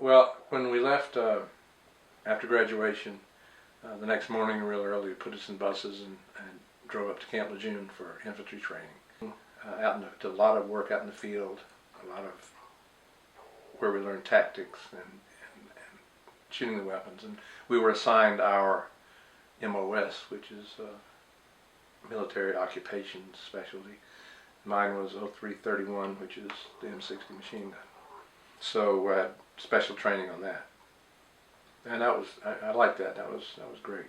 Well, when we left after graduation, the next morning real early, we put us in buses and drove up to Camp Lejeune for infantry training. Did a lot of work out in the field, a lot of where we learned tactics and shooting the weapons. And we were assigned our MOS, which is military occupations specialty. Mine was 0331, which is the M60 machine gun. So I had special training on that, and that was I liked that. That was great.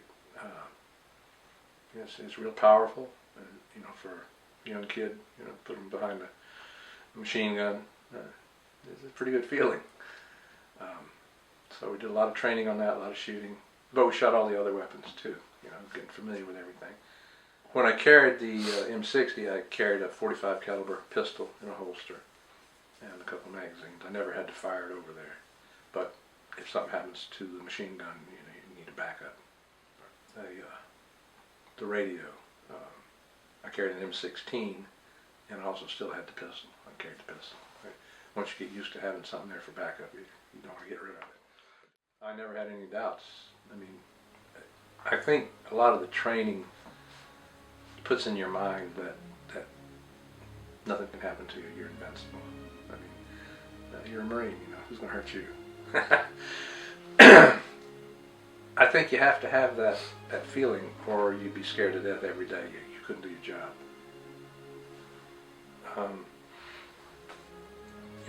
It's real powerful, and for a young kid, put them behind a machine gun. It's a pretty good feeling. So we did a lot of training on that, a lot of shooting, but we shot all the other weapons too. Getting familiar with everything. When I carried the M60, I carried a .45 caliber pistol in a holster and a couple magazines. I never had to fire it over there, but if something happens to the machine gun, you need a backup. The radio, I carried an M16, and I also still had the pistol. I carried the pistol. Once you get used to having something there for backup, you don't want to get rid of it. I never had any doubts. I think a lot of the training puts in your mind that nothing can happen to you. You're invincible. You're a Marine. Who's going to hurt you? I think you have to have that feeling, or you'd be scared to death every day. You couldn't do your job.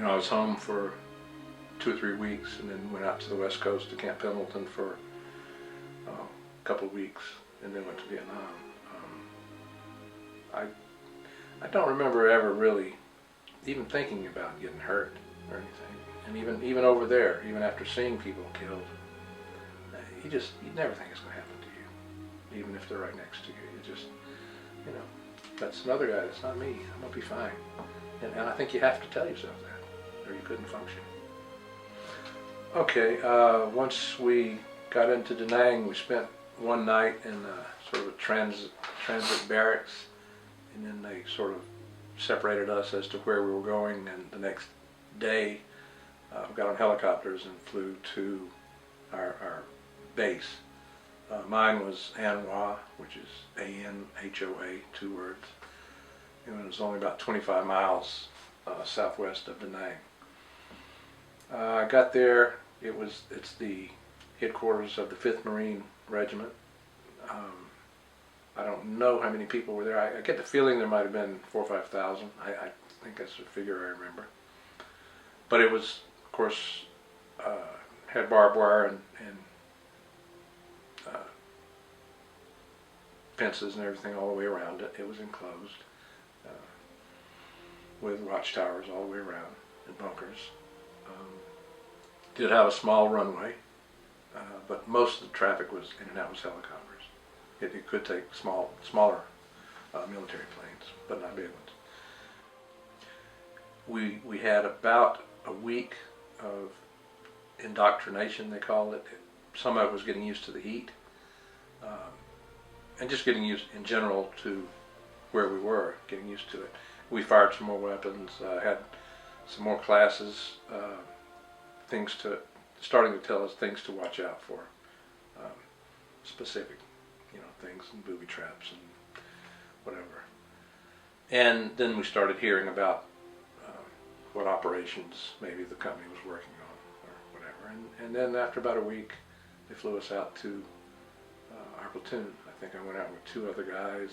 I was home for 2 or 3 weeks, and then went out to the West Coast to Camp Pendleton for a couple of weeks, and then went to Vietnam. I don't remember ever really even thinking about getting hurt or anything. And even over there, even after seeing people killed, you never think it's going to happen to you, even if they're right next to you. You just, that's another guy, that's not me, I'm going to be fine. And I think you have to tell yourself that, or you couldn't function. Okay, once we got into Da Nang, we spent one night in sort of a transit barracks, and then they sort of separated us as to where we were going, and the next day we got on helicopters and flew to our base. Mine was An Hoa, which is A-N-H-O-A, 2 words. It was only about 25 miles southwest of Da Nang. I got there. It's the headquarters of the 5th Marine Regiment. I don't know how many people were there. I get the feeling there might have been 4,000 or 5,000. I think that's the figure I remember. But it was, of course, had barbed wire and fences and everything all the way around it. It was enclosed with watchtowers all the way around and bunkers. Did have a small runway, but most of the traffic was in and out was helicopters. It could take smaller military planes, but not big ones. We had about a week of indoctrination, they call it. Some of it was getting used to the heat, and just getting used in general to where we were, getting used to it. We fired some more weapons, had some more classes, starting to tell us things to watch out for, specific, things and booby traps and whatever. And then we started hearing about what operations maybe the company was working on or whatever. And then after about a week, they flew us out to our platoon. I think I went out with 2 other guys,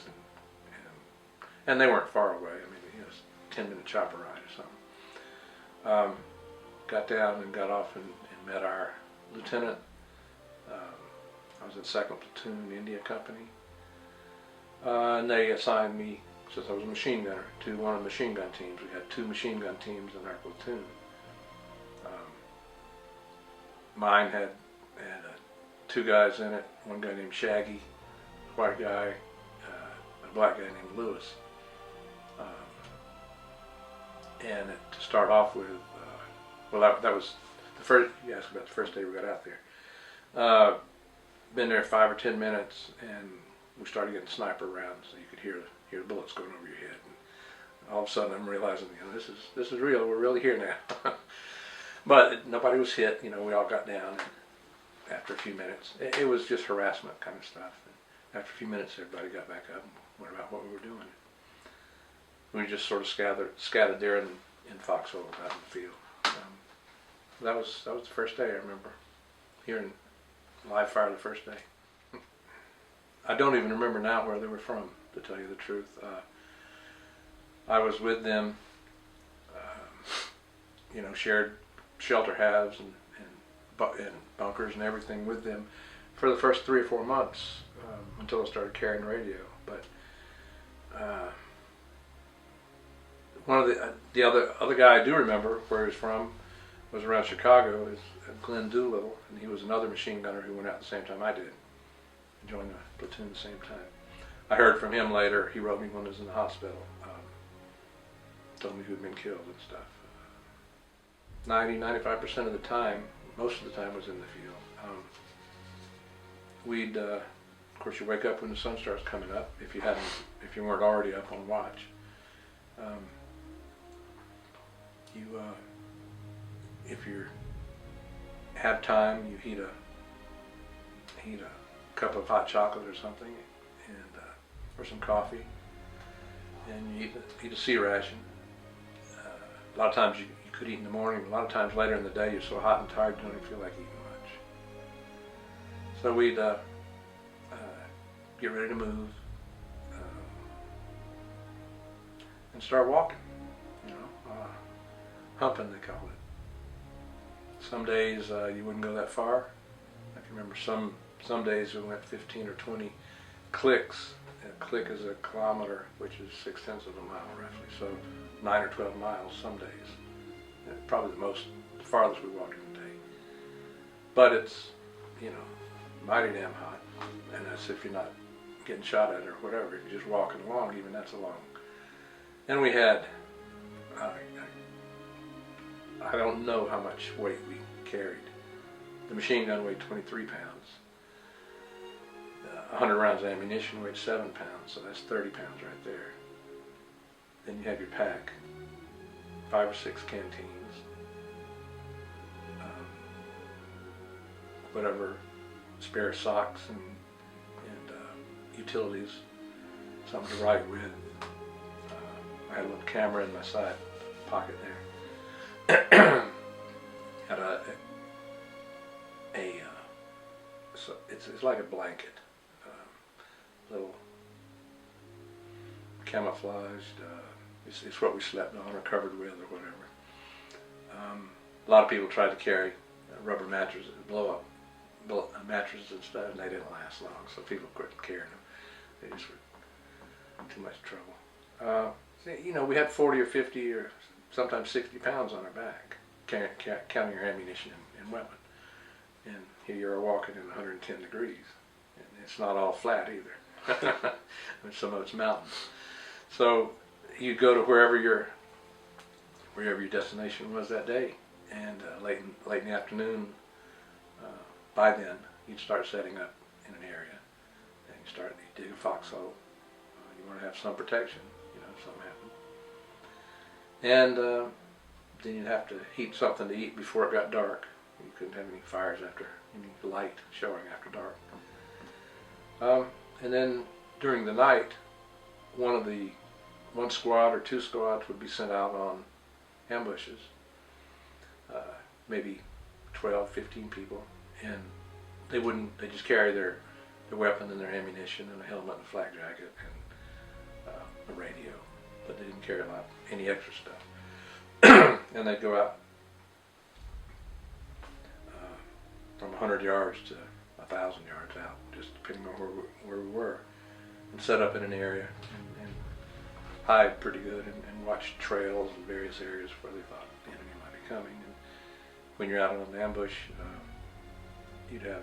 and they weren't far away. It was a 10-minute chopper ride or something. Got down and got off and met our lieutenant. I was in 2nd Platoon, India Company. And they assigned me, since I was a machine gunner, to one of the machine gun teams. We had 2 machine gun teams in our platoon. Mine had 2 guys in it, one guy named Shaggy, a white guy, a black guy named Lewis. And to start off with, that was the first, you asked about the first day we got out there. Been there 5 or 10 minutes, and we started getting sniper rounds, so you could hear the bullets going over your head. And all of a sudden, I'm realizing, this is real. We're really here now. But nobody was hit. You know, we all got down. And after a few minutes, it was just harassment kind of stuff. And after a few minutes, everybody got back up and went about what we were doing. We just sort of scattered there in Foxhole out in the field. That was the first day. I remember hearing live fire the first day. I don't even remember now where they were from, to tell you the truth. I was with them, you know, shared shelter halves and bunkers and everything with them for the first 3 or 4 months until I started carrying radio. But one of the other guy I do remember where he was from was around Chicago, is Glenn Doolittle, and he was another machine gunner who went out the same time I did. He joined the platoon at the same time. I heard from him later. He wrote me when I was in the hospital. Told me who'd been killed and stuff. 95% of the time, most of the time, was in the field. Of course, you wake up when the sun starts coming up. If you weren't already up on watch, if you have time, you heat a cup of hot chocolate or something, and or some coffee, and you eat a sea ration. A lot of times you could eat in the morning, but a lot of times later in the day you're so hot and tired you don't even feel like eating much. So we'd get ready to move and start walking, you know, humping they call it. Some days you wouldn't go that far. I can remember some days we went 15 or 20 clicks. A click is a kilometer, which is 6/10 of a mile roughly, so 9 or 12 miles some days. Probably the farthest we walked in a day. But it's, you know, mighty damn hot, and that's if you're not getting shot at or whatever. If you're just walking along, even that's a long. And we had, I don't know how much weight we carried. The machine gun weighed 23 pounds. 100 rounds of ammunition weighed 7 pounds, so that's 30 pounds right there. Then you have your pack, 5 or 6 canteens, whatever spare socks and utilities, something to write with. I had a little camera in my side pocket there. Had so it's like a blanket, little camouflaged. It's what we slept on or covered with or whatever. A lot of people tried to carry rubber mattresses, blow up mattresses and stuff, and they didn't last long, so people quit carrying them. They just were too much trouble. You know, we had 40 or 50 or sometimes 60 pounds on our back, counting your ammunition and weapon. And here you are walking in 110 degrees. And it's not all flat either. Some of it's mountains. So you go to wherever your destination was that day, and late in the afternoon, by then you'd start setting up in an area, and you dig a foxhole. You want to have some protection, you know, if something happened. And then you'd have to heat something to eat before it got dark. You couldn't have any fires any light showing after dark. And then during the night, one squad or 2 squads would be sent out on ambushes, maybe 12, 15 people, and they just carry their weapon and their ammunition and a helmet and a flak jacket and a radio, but they didn't carry any extra stuff. And they'd go out from 100 yards to 1,000 yards out, just depending on where we were, and set up in an area and hide pretty good and watch trails in various areas where they thought the enemy might be coming. And when you're out on an ambush, you'd have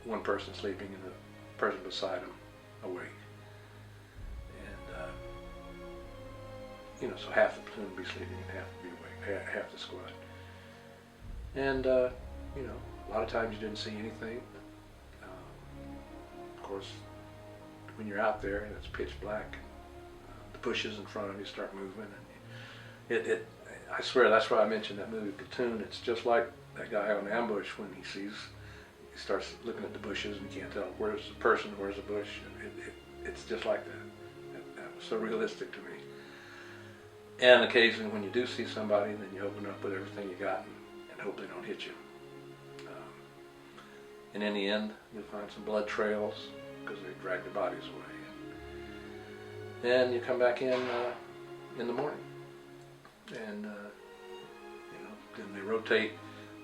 one person sleeping and the person beside him awake. And you know, so half the platoon would be sleeping and half would be awake, half the squad. And you know, a lot of times you didn't see anything. Of course, when you're out there and it's pitch black, the bushes in front of you start moving, and I swear that's why I mentioned that movie Platoon. It's just like that guy on ambush when he starts looking at the bushes and he can't tell where's the person, where's the bush. It's just like that. That was so realistic to me. And occasionally when you do see somebody, then you open up with everything you got and hope they don't hit you. And in the end, you'll find some blood trails because they drag the bodies away. And you come back in the morning. And, then they rotate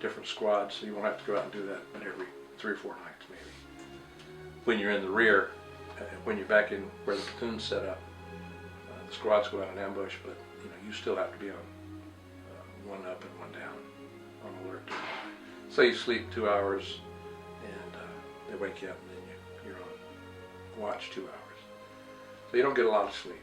different squads, so you won't have to go out and do that but every 3 or 4 nights maybe. When you're in the rear, when you're back in where the platoon's set up, the squads go out and ambush, but you still have to be on one up and one down on alert. So you sleep 2 hours, and they wake you up, and then you're on watch 2 hours. So you don't get a lot of sleep.